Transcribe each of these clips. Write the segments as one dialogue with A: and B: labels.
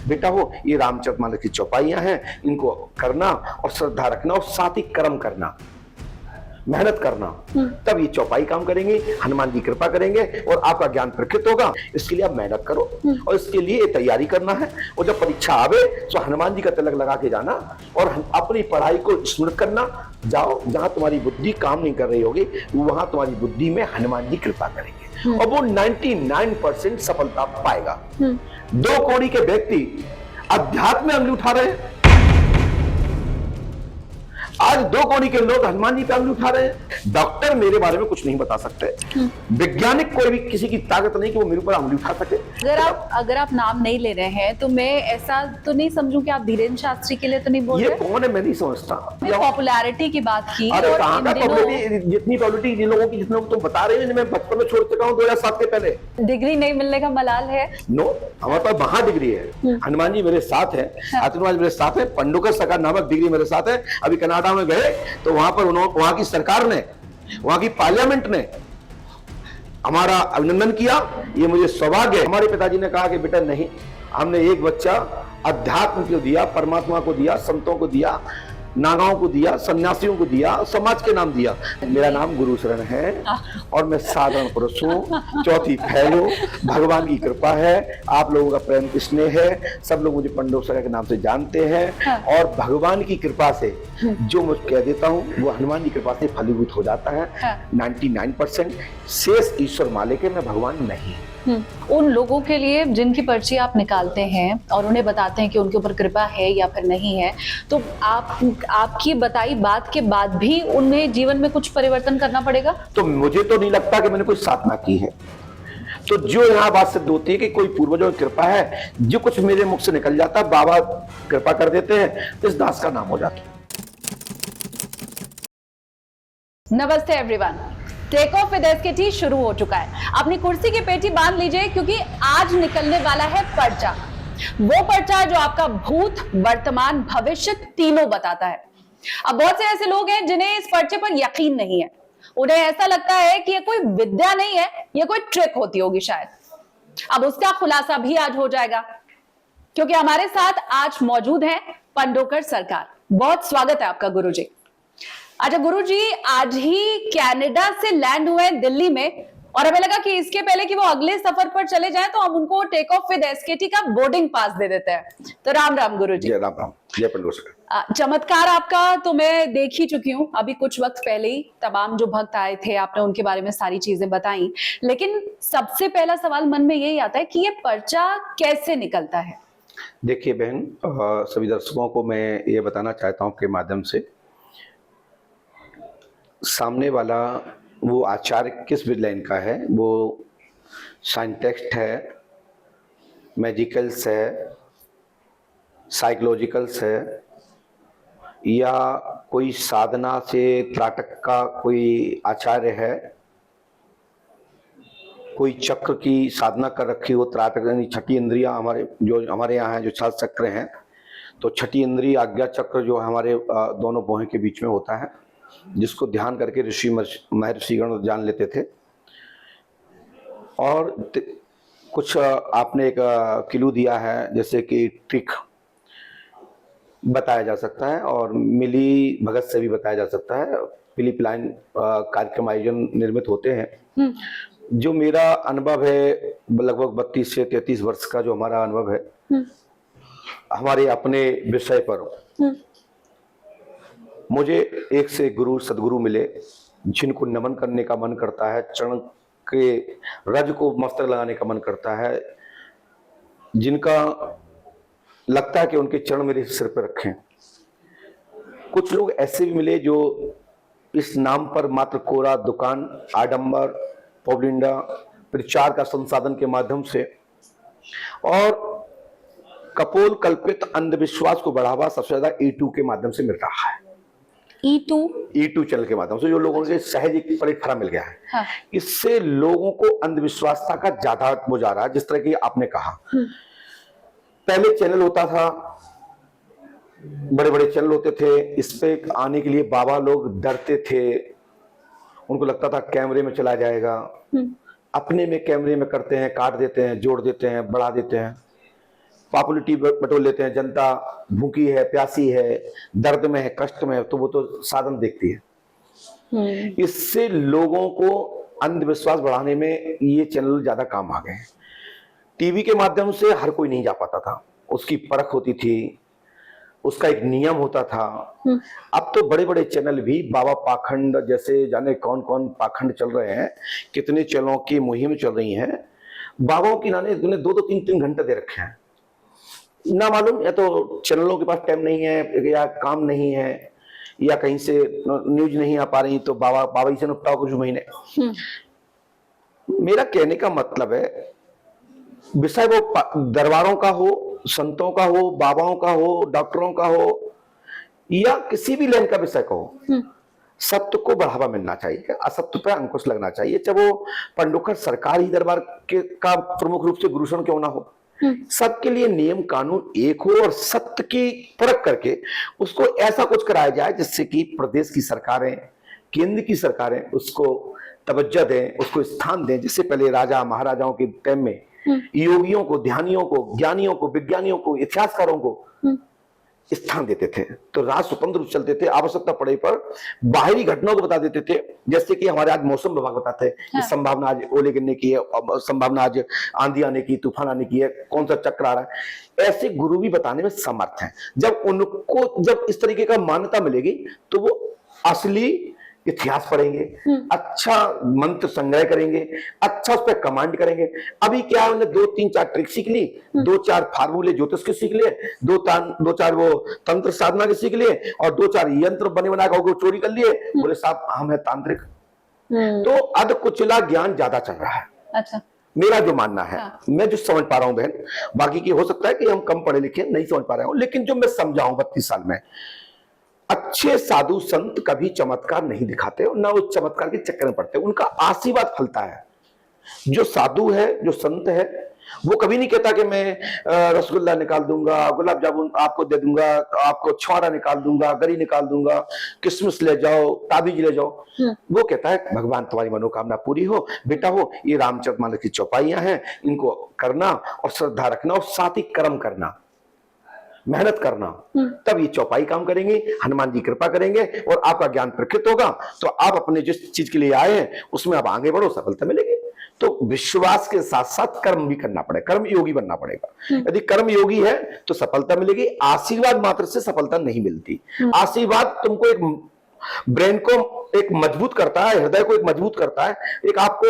A: बेटा हो ये रामचरितमानस की चौपाइयां हैं, इनको करना और श्रद्धा रखना और साथ ही कर्म करना, मेहनत करना, तब ये चौपाई काम करेंगे, हनुमान जी कृपा करेंगे और आपका ज्ञान प्रकट होगा। इसके लिए आप मेहनत करो और इसके लिए तैयारी करना है, और जब परीक्षा आवे तो हनुमान जी का तिलक लगा के जाना और अपनी पढ़ाई को स्मृत करना। जाओ जहां तुम्हारी बुद्धि काम नहीं कर रही होगी वहां तुम्हारी बुद्धि में हनुमान जी कृपा करेंगे और वो 99% सफलता पाएगा। 2 कौड़ी के व्यक्ति अध्यात्म में अंगुली उठा रहे हैं, आज 2 कौड़ी के लोग हनुमान जी पे अंगुली उठा रहे हैं। डॉक्टर मेरे बारे में कुछ नहीं बता सकते, वैज्ञानिक कोई भी किसी की ताकत नहीं कि वो मेरे ऊपर अंगुली उठा सके।
B: अगर आप नाम नहीं ले रहे हैं तो मैं ऐसा तो नहीं समझूं कि आप धीरेन्द्र शास्त्री के लिए तो नहीं बोल रहे?
A: ये कौन है मैं नहीं समझता।
B: पॉपुलैरिटी की बात की।
A: अरे कहां का पॉपुलैरिटी, जितनी पॉपुलैरिटी जिन लोगों की जितने तुम बता रहे हो, मैं बचपन में छोड़ चुका हूं 2007 के पहले।
B: डिग्री नहीं मिलने का मलाल है?
A: नो, हमारे पास महा डिग्री है, हनुमान जी मेरे साथ है, आतिथ्यवाद मेरे साथ है, पंडुकर सरकार नामक डिग्री मेरे साथ है। अभी कनाडा में गए तो वहां पर वहां की सरकार ने, वहां की पार्लियामेंट ने हमारा अभिनंदन किया। ये मुझे सौभाग्य है। हमारे पिताजी ने कहा कि बेटा नहीं, हमने एक बच्चा अध्यात्म को दिया, परमात्मा को दिया, संतों को दिया, नागाओं को दिया, सन्यासियों को दिया, समाज के नाम दिया। मेरा नाम गुरु शरण है और मैं साधारण पुरुष हूँ, चौथी फैल हूँ, भगवान की कृपा है, आप लोगों का प्रेम स्नेह है, सब लोग मुझे पंडोसरा के नाम से जानते हैं और भगवान की कृपा से जो मैं कह देता हूँ वो हनुमान जी की कृपा से फलीभूत हो जाता है। 99% शेष ईश्वर मालिक है, मैं भगवान नहीं।
B: उन लोगों के लिए जिनकी पर्ची आप निकालते हैं और उन्हें बताते हैं कि उनके ऊपर कृपा है या फिर नहीं है, तो आपकी बताई बात के बाद भी उन्हें जीवन में कुछ परिवर्तन करना पड़ेगा?
A: तो मुझे तो नहीं लगता कि मैंने कोई साधना की है। तो जो यहाँ बात सिद्ध होती है कि कोई पूर्वजों की कृपा है, जो कुछ मेरे मुख से निकल जाता है बाबा कृपा कर देते हैं, तो इस दास का नाम हो जाता है।
B: नमस्ते everyone, take off with SKT शुरू हो चुका है। अपनी कुर्सी की पेटी बांध लीजिए क्योंकि आज निकलने वाला है पर्चा, वो पर्चा जो आपका भूत, वर्तमान, भविष्य तीनों बताता है। अब बहुत से ऐसे लोग हैं जिन्हें इस पर्चे पर यकीन नहीं है, उन्हें ऐसा लगता है कि ये कोई विद्या नहीं है, ये कोई ट्रिक होती होगी शायद। अब उसका खुलासा भी आज हो जाएगा क्योंकि हमारे साथ आज मौजूद हैं पंडोकर सरकार। बहुत स्वागत है आपका गुरुजी। अच्छा गुरुजी, आज ही कनाडा से लैंड हुए हैं दिल्ली में और हमें लगा कि इसके पहले कि वो अगले सफर पर चले जाएं तो हम उनको टेक ऑफ विद एसकेटी का बोर्डिंग पास दे देते हैं। तो राम राम गुरुजी।
A: जय राम राम, जय पंडोसर।
B: चमत्कार आपका तो मैं देख ही चुकी हूँ, अभी कुछ वक्त पहले ही तमाम जो भक्त आए थे आपने उनके बारे में सारी चीजें बताई, लेकिन सबसे पहला सवाल मन में यही आता है कि ये पर्चा कैसे निकलता है?
A: देखिए बहन, सभी दर्शकों को मैं ये बताना चाहता हूँ के माध्यम से, सामने वाला वो आचार्य किस विद का है, वो साइंटिस्ट है, मैजिकल्स है, साइकोलॉजिकल्स है, या कोई साधना से त्राटक का कोई आचार्य है, कोई चक्र की साधना कर रखी हो, त्राटक यानी छठी इंद्रियां हमारे यहाँ है जो 7 चक्र हैं, तो छठी इंद्रिय आज्ञा चक्र जो हमारे दोनों भौहें के बीच में होता है, जिसको ध्यान करके ऋषि महर्षिगण जान लेते थे। और कुछ आपने एक क्लू दिया है, जैसे कि ट्रिक बताया जा सकता है और मिली भगत से भी बताया जा सकता है। फिलिपलाइन कार्यक्रम आयोजन निर्मित होते हैं। जो मेरा अनुभव है लगभग 32 से 33 वर्ष का जो हमारा अनुभव है हमारे अपने विषय पर, मुझे एक से गुरु सदगुरु मिले जिनको नमन करने का मन करता है, चरण के रज को मस्तक लगाने का मन करता है, जिनका लगता है कि उनके चरण मेरे सिर पर रखें। कुछ लोग ऐसे भी मिले जो इस नाम पर मात्र कोरा दुकान, आडंबर, पौलिंडा, प्रचार का संसाधन के माध्यम से और कपोल कल्पित अंधविश्वास को बढ़ावा सबसे ज्यादा E2 के माध्यम से मिल रहा है। E2 चैनल के माध्यम से जो लोगों के सहज एक प्लेटफॉर्म मिल गया है। हाँ। इससे लोगों को अंधविश्वासता का ज्यादा हो जा रहा है। जिस तरह की आपने कहा, पहले चैनल होता था, बड़े बड़े चैनल होते थे, इस पे आने के लिए बाबा लोग डरते थे, उनको लगता था कैमरे में चला जाएगा, अपने में कैमरे में करते हैं, काट देते हैं, जोड़ देते हैं, बढ़ा देते हैं। पॉपुलरिटी बटोर लेते हैं। जनता भूखी है, प्यासी है, दर्द में है, कष्ट में है, तो वो तो साधन देखती है। इससे लोगों को अंधविश्वास बढ़ाने में ये चैनल ज्यादा काम आ गए हैं। टीवी के माध्यम से हर कोई नहीं जा पाता था, उसकी परख होती थी, उसका एक नियम होता था। अब तो बड़े बड़े चैनल भी बाबा पाखंड जैसे, जाने कौन कौन पाखंड चल रहे हैं, कितने चैनलों की मुहिम चल रही है, बाबाओं की नाने 2-2 3-3 घंटे दे रखे हैं। ना मालूम, या तो चैनलों के पास टाइम नहीं है, या काम नहीं है, या कहीं से न्यूज नहीं आ पा रही, तो बाबा ही से निपटाओ कुछ महीने। मेरा कहने का मतलब है, विषय वो दरबारों का हो, संतों का हो, बाबाओं का हो, डॉक्टरों का हो, या किसी भी लाइन का विषय का हो, सत्य को बढ़ावा मिलना चाहिए, असत्य पर अंकुश लगना चाहिए। चाहे वो पंडोखर सरकारी दरबार के का प्रमुख रूप से गुरुषण क्यों ना हो, सबके लिए नियम कानून एक हो, और सत्य की परख करके उसको ऐसा कुछ कराया जाए जिससे कि प्रदेश की सरकारें, केंद्र की सरकारें उसको तवज्जो दें, उसको स्थान दें। जिससे पहले राजा महाराजाओं के टाइम में योगियों को, ध्यानियों को, ज्ञानियों को, विज्ञानियों को, इतिहासकारों को स्थान देते थे, तो राज स्वतंत्र रूप चलते थे। आवश्यकता पड़े पर बाहरी घटनाओं को बता देते थे, जैसे कि हमारे आज मौसम विभाग बताते हैं कि संभावना आज ओले गिरने की है, संभावना आज आंधी आने की, तूफान आने की है, कौन सा चक्र आ रहा है। ऐसे गुरु भी बताने में समर्थ हैं। जब इस तरीके का मान्यता मिलेगी तो वो असली इतिहास पढ़ेंगे, अच्छा मंत्र संग्रह करेंगे, अच्छा उस पर कमांड करेंगे। अभी क्या उन्हें 2-3-4 ट्रिक सीख ली, 2-4 फार्मूले ज्योतिष के सीख लिए, 2-4 वो तंत्र साधना के सीख लिए, और 2-4 यंत्र बने बना के चोरी कर लिए, बोले साहब हम है तांत्रिक। तो अध कुचला ज्ञान ज्यादा चल रहा है।
B: अच्छा,
A: मेरा जो मानना है, मैं जो समझ पा रहा हूं बहन, बाकी की हो सकता है कि हम कम पढ़े लिखे नहीं समझ पा रहे हो, लेकिन जो मैं समझा हूं 32 साल में, अच्छे साधु संत कभी चमत्कार नहीं दिखाते और ना वो चमत्कार के चक्कर में पड़ते, उनका आशीर्वाद फलता है। जो साधु है, जो संत है, वो कभी नहीं कहता कि मैं रसगुल्ला निकाल दूंगा, गुलाब जामुन आपको दे दूंगा, आपको छुआरा निकाल दूंगा, गरी निकाल दूंगा, किशमिश ले जाओ, ताबीज ले जाओ। वो कहता है भगवान तुम्हारी मनोकामना पूरी हो, बेटा हो, ये रामचरितमानस की चौपाइयां हैं, इनको करना और श्रद्धा रखना, और साथ ही कर्म करना, मेहनत करना, तब ये चौपाई काम करेंगे, हनुमान जी कृपा करेंगे और आपका ज्ञान प्रकृत होगा। तो आप अपने जिस चीज के लिए आए हैं उसमें आप आगे बढ़ो, सफलता मिलेगी। तो विश्वास के साथ साथ कर्म भी करना पड़ेगा, कर्म योगी बनना पड़ेगा। यदि कर्म योगी है तो सफलता मिलेगी। आशीर्वाद मात्र से सफलता नहीं मिलती। आशीर्वाद तुमको एक ब्रेन को एक मजबूत करता है, हृदय को एक मजबूत करता है, एक आपको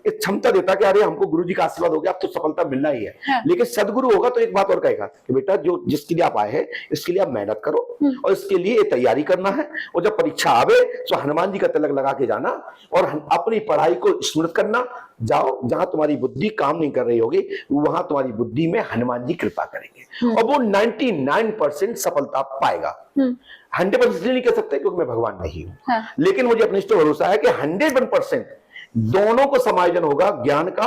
A: एक क्षमता देता है कि अरे हमको गुरु जी का आशीर्वाद हो गया, अब तो सफलता मिलना ही है। लेकिन सदगुरु होगा तो एक बात और कहेगा कि बेटा जो जिसके लिए आप आए हैं इसके लिए आप मेहनत करो और इसके लिए तैयारी करना है, और जब परीक्षा आवे तो हनुमान जी का तिलक लगा के जाना और अपनी पढ़ाई को स्मृत करना। जाओ जहां तुम्हारी बुद्धि काम नहीं कर रही होगी वहां तुम्हारी बुद्धि में हनुमान जी कृपा करेंगे और वो 99% सफलता पाएगा। 100% नहीं कह सकते क्योंकि मैं भगवान नहीं हूं, लेकिन मुझे अपने इष्ट भरोसा है कि 101% दोनों को समायोजन होगा, ज्ञान का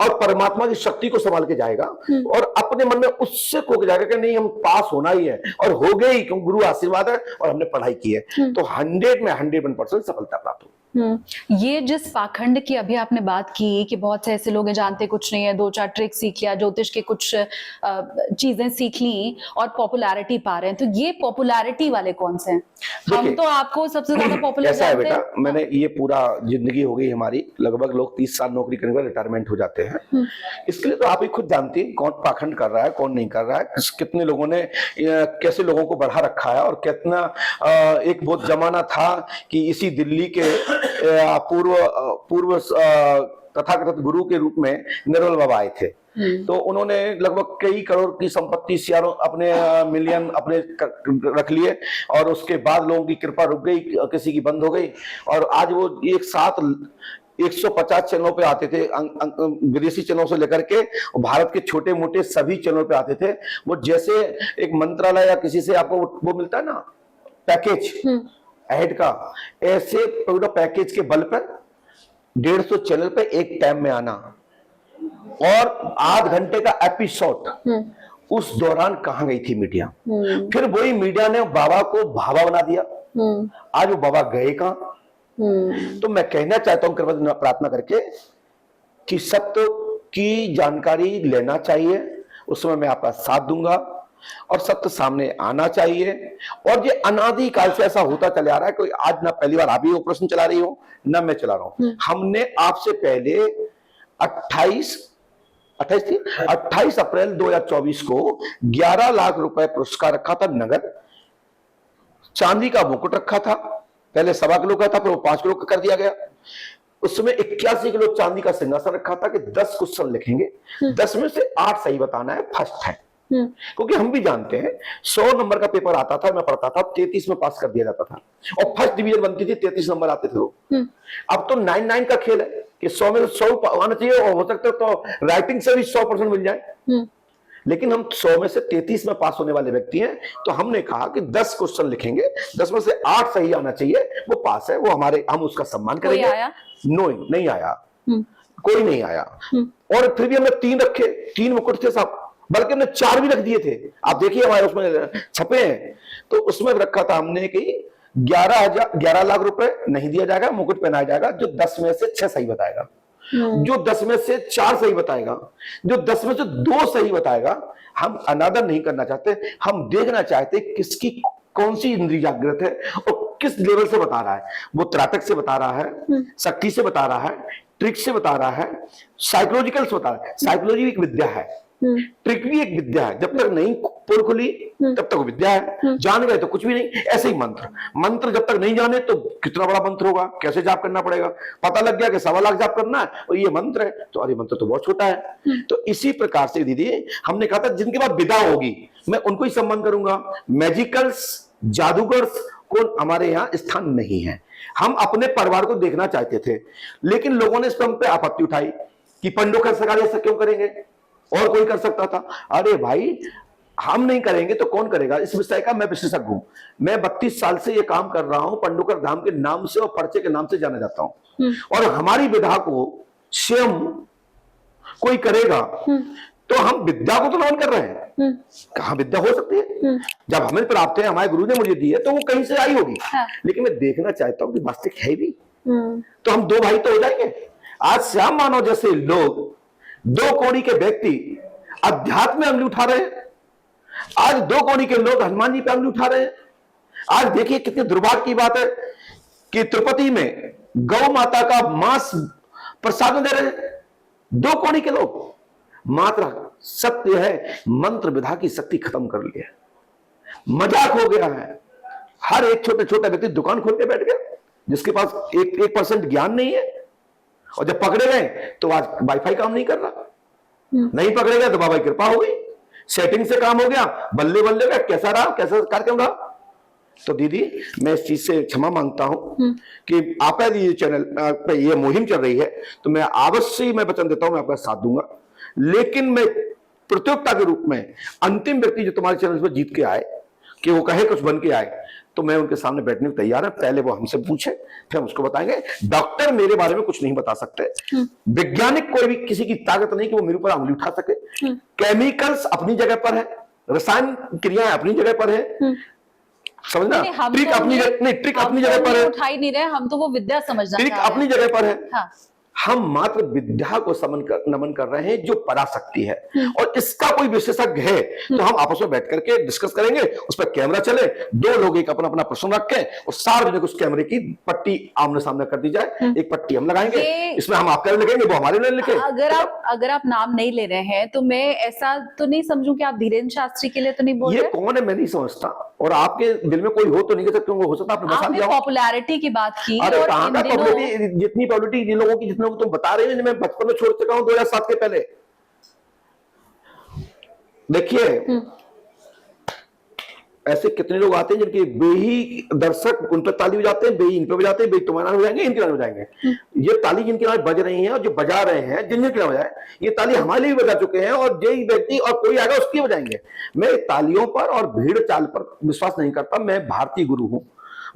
A: और परमात्मा की शक्ति को संभाल के जाएगा और अपने मन में उससे खो जाएगा कि नहीं हम पास होना ही है, और हो गए ही क्योंकि गुरु आशीर्वाद है और हमने पढ़ाई की है, तो 100 में 101% सफलता प्राप्त होगी।
B: ये जिस पाखंड की अभी आपने बात की कि बहुत से ऐसे लोग हैं जानते कुछ नहीं है, 2-4 ट्रिक सीख लिया, ज्योतिष के कुछ चीजें सीख ली और पॉपुलैरिटी पा रहे हैं, तो ये पॉपुलैरिटी वाले कौन से हैं? हम तो आपको सबसे ज्यादा पॉपुलर
A: ऐसा है
B: जानते
A: बेटा,
B: हैं।
A: मैंने ये पूरा जिंदगी हो गई हमारी, लगभग लोग 30 साल नौकरी करने के बाद रिटायरमेंट हो जाते हैं। इसके लिए तो आप ही खुद जानती हैं कौन पाखंड कर रहा है, कौन नहीं कर रहा है, कितने लोगों ने कैसे लोगों को बढ़ा रखा है, और कितना एक बहुत जमाना था कि इसी दिल्ली के पूर्व तथाकथित गुरु के रूप में निर्मल बाबा आए थे। तो उन्होंने लगभग कई करोड़ की संपत्ति सियारों अपने मिलियन अपने रख लिए, और उसके बाद लोगों की कृपा रुक गई, किसी की बंद हो गई, और आज वो एक साथ 150 चैनलों पे आते थे, विदेशी चैनलों से लेकर के भारत के छोटे मोटे सभी चैनलों पे आते थे। वो जैसे एक मंत्रालय या किसी से आपको वो मिलता है ना पैकेज ऐड का, ऐसे पूरा पैकेज के बल पर 150 चैनल पे एक टाइम में आना और आध घंटे का एपिसोड। उस दौरान कहां गई थी मीडिया? फिर वही मीडिया ने बाबा को भावा बना दिया। आज वो बाबा गए कहां? तो मैं कहना चाहता हूं कृपा प्रार्थना करके कि सत्य की जानकारी लेना चाहिए, उस समय मैं आपका साथ दूंगा और सत्य सामने आना चाहिए। और ये अनादि काल से ऐसा होता चला आ रहा है, कोई आज ना पहली बार आप ही ऑपरेशन चला रही हो ना मैं चला रहा हूं। हमने आपसे पहले 28 अप्रैल 2024 को 11 लाख रुपए पुरस्कार रखा था नगद, चांदी का मुकुट रखा था, पहले 1.25 किलो का था फिर वो 5 किलो का कर दिया गया। उस समय 81 किलो चांदी का सिंहासन रखा था कि 10 क्वेश्चन लिखेंगे, 10 में से 8 सही बताना है, फर्स्ट है। क्योंकि हम भी जानते हैं 100 नंबर का पेपर आता था, मैं पढ़ता था 33 में पास कर दिया जाता था और फर्स्ट डिवीजन बनती थी, 33 नंबर आते थे वो। अब तो 99 का खेल है कि 100 में 100 आना चाहिए और हो सकता है तो राइटिंग से भी 100% मिल जाए। लेकिन हम 100 में से 33 में पास होने वाले व्यक्ति हैं, तो हमने कहा कि 10 क्वेश्चन लिखेंगे, 10 में से 8 सही आना चाहिए, वो पास है, वो हमारे, हम उसका सम्मान करेंगे। नो, नहीं आया, कोई नहीं आया। और फिर भी हमने 3 रखे, 3 मुकुट थे साहब, बल्कि हमने 4 भी रख दिए थे। आप देखिए हमारे उसमें छपे हैं, तो उसमें रखा था हमने कि 11 लाख रुपए नहीं दिया जाएगा, मुकुट पहनाया जाएगा जो 10 में से 6 सही बताएगा, जो 10 में से 4 सही बताएगा, जो 10 में से 2 सही बताएगा। हम अनादर नहीं करना चाहते, हम देखना चाहते किसकी कौन सी इंद्रिय जागृत है और किस लेवल से बता रहा है। वो त्राटक से बता रहा है, शक्ति से बता रहा है, ट्रिक से बता रहा है, साइकोलॉजिकल से बता रहा है। साइकोलॉजी एक विद्या है, ट्रिक भी एक विद्या है। जब तक नहीं पोल खुली तब तक वो विद्या है, जान गए तो कुछ भी नहीं। ऐसे ही मंत्र जब तक नहीं जाने तो कितना बड़ा मंत्र होगा, कैसे जाप करना पड़ेगा, पता लग गया कि 1.25 लाख जाप करना है और ये मंत्र है, तो अरे मंत्र तो बहुत छोटा है। तो इसी प्रकार से दीदी हमने कहा था जिनके बाद विदा होगी मैं उनको ही सम्मान करूंगा। मैजिकल्स, जादूगर्स को हमारे यहाँ स्थान नहीं है। हम अपने परिवार को देखना चाहते थे, लेकिन लोगों ने इस पर हम पे आपत्ति उठाई कि पंडोकर सरकार ऐसा क्यों करेंगे, और कोई कर सकता था। अरे भाई हम नहीं करेंगे तो कौन करेगा, इस विषय का मैं विशेषज्ञ हूं। मैं 32 साल से ये काम कर रहा हूं, पंडोकर धाम के नाम से और पर्चे के नाम से जाना जाता हूं। और हमारी विधा को स्वयं कोई करेगा तो हम विद्या को तो नमन कर रहे हैं। कहां विद्या हो सकती है, जब हमें प्राप्त है, हमारे गुरु ने मुझे दी है, तो वो कहीं से आई होगी। लेकिन मैं देखना चाहता हूं कि वास्तविक है भी, तो हम 2 भाई तो हो जाएंगे। आज श्याम मानव जैसे लोग, 2 कौड़ी के व्यक्ति अध्यात्म में अंगुली उठा रहे हैं। आज 2 कौड़ी के लोग हनुमान जी पे अंगुली उठा रहे हैं। आज देखिए कितने दुर्भाग्य की बात है कि तिरुपति में गौ माता का मांस प्रसाद दे रहे हैं 2 कौड़ी के लोग। मात्र सत्य है, मंत्र विधा की शक्ति खत्म कर ली है, मजाक हो गया है। हर एक छोटे छोटे व्यक्ति दुकान खोल के बैठ गया जिसके पास 1% ज्ञान नहीं है। और जब पकड़े गए तो आज वाईफाई काम नहीं कर रहा, नहीं पकड़े गए तो बाबा की कृपा हो गई, सेटिंग से काम हो गया, बल्ले बल्ले का कैसा रहा, कैसा कार्यक्रम रहा। तो दीदी मैं इस चीज से क्षमा मांगता हूं कि आपका ये चैनल पे ये मुहिम चल रही है, तो मैं अवश्य मैं वचन देता हूं, मैं आपका साथ दूंगा। लेकिन मैं प्रतियोगिता के रूप में अंतिम व्यक्ति जो तुम्हारे चैनल पर जीत के आए, कि वो कहे कुछ बन के आए, तो मैं उनके सामने बैठने को तैयार है। पहले वो हमसे पूछे, फिर हम उसको बताएंगे। डॉक्टर मेरे बारे में कुछ नहीं बता सकते, वैज्ञानिक कोई भी किसी की ताकत नहीं कि वो मेरे ऊपर उंगली उठा सके। केमिकल्स अपनी जगह पर है, रसायन क्रियाएं अपनी जगह पर है, समझना, ट्रिक अपनी जगह नहीं, ट्रिक अपनी जगह पर है,
B: उठा ही नहीं रहे हम, तो वो विद्या समझना,
A: ट्रिक अपनी जगह पर है। हम मात्र विद्या को नमन कर रहे हैं जो पराशक्ति है, और इसका कोई विशेषज्ञ है तो हम आपस में बैठ करके डिस्कस करेंगे। उस पर कैमरा चले, 2 लोग एक अपना अपना प्रश्न रखें और सार्वजनिक उस कैमरे की पट्टी आमने सामने कर दी जाए। एक पट्टी हम लगाएंगे, इसमें हम आपके लिखेंगे, वो हमारे लिए लिखे।
B: अगर आप नाम नहीं ले रहे हैं तो मैं ऐसा तो नहीं समझूं कि आप धीरेन्द्र शास्त्री के लिए तो नहीं बोल रहे।
A: ये कौन है मैं नहीं समझता, और आपके दिल में कोई हो तो नहीं कह सकते, हो सकता आपने
B: पॉपुलैरिटी की बात की।
A: अरे कहां का पॉपुलैरिटी, जितनी पॉपुलैरिटी जिन लोगों की, जितने तुम बता रहे हो, मैं बचपन में छोड़ चुका हूं 2007 के पहले। देखिए ऐसे कितने लोग आते हैं जिनके बेही दर्शक उन पर ताली बजाते हैं, बेही इन पे बजाते हैं, बेही तुम्हारे नाम बजाएंगे, इनके नाम बजाएंगे। ये ताली जिनके नाम बज रही है और जो बजा रहे हैं, जिनके नाम बजाए, ये ताली हमारे लिए बजा चुके हैं, और जो व्यक्ति और कोई आएगा उसकी बजाएंगे। मैं तालियों पर और भीड़ चाल पर विश्वास नहीं करता। मैं भारतीय गुरु हूं,